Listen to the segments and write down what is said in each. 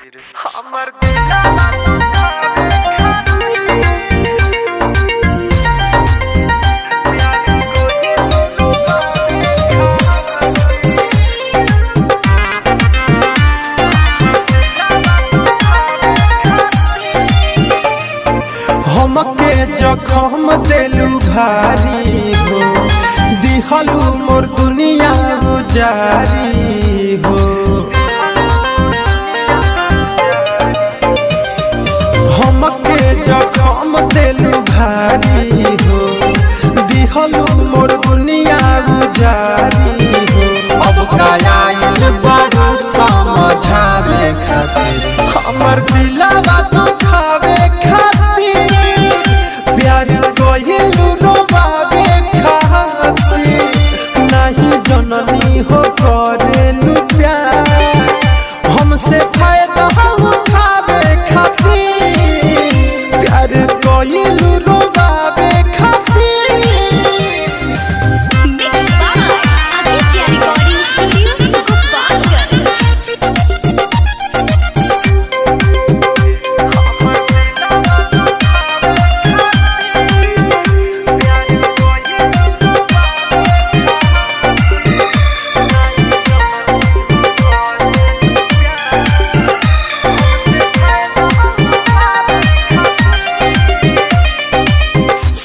हमर हमके जखम देलू भारी हो, दिहलू मोर दुनिया गुजारी हो। हमके जखम देलू भारी हो, दिहलू मोर दुनिया गुजारी हो। अब कायल बड़ू समझावे खातिर हमर दिलवा दुखावे खातिर प्यार कइलू रोवावे खातिर नहीं जननी हो करेलू प्यार हमसे फायदा उठावे खातिर प्यार कइलू रोवावे खातिर। Mixed by Aditya Recording Studio, Gopalganj.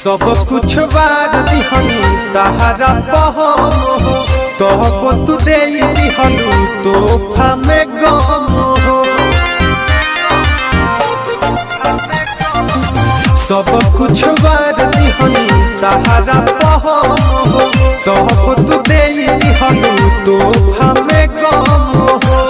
सब कुछ बार दिहनी तहरा पहम हो, तब तू दे दिहलू तोहफा में गम हो। सब कुछ बार दिहनी तहरा पहम हो, तब तू दे दिहलू तोहफा में गम हो।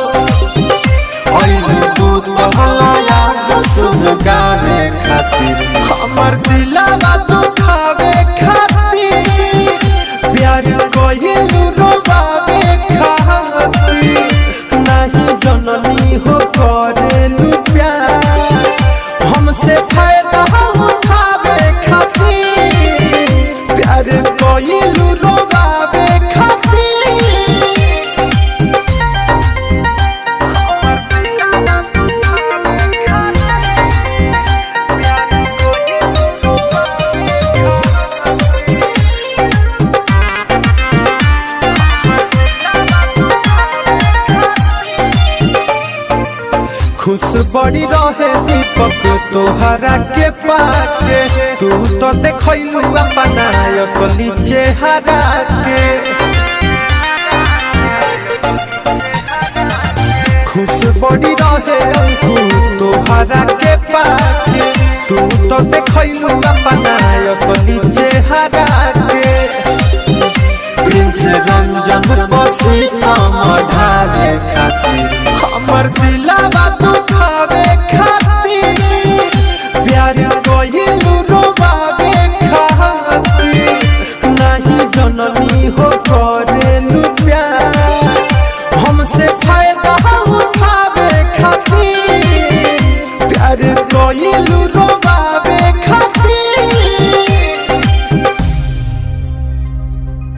अइलू तू तहला याद सुन गावे खातिर हमर दिलवा दुखावे खातिर प्यार कइलू रोवावे खातिर नहीं जननी हो करेलू प्यार हमसे फायदा उठावे खातिर प्यार कइलू रोवावे खातिर। खुश बड़ी रहे दीपक तोहरा के पाके, तू तो देखलू अपना असली चेहरा के। खुश बड़ी रहे अंकु तोहरा के पाके, तू तो देखलू अपना असली चेहरा के। प्रिंस रंजन बसी ढावे खातिर हमर दिलवा दुखावे खातिर प्यार कइलू रोवावे खातिर नहीं जननी हो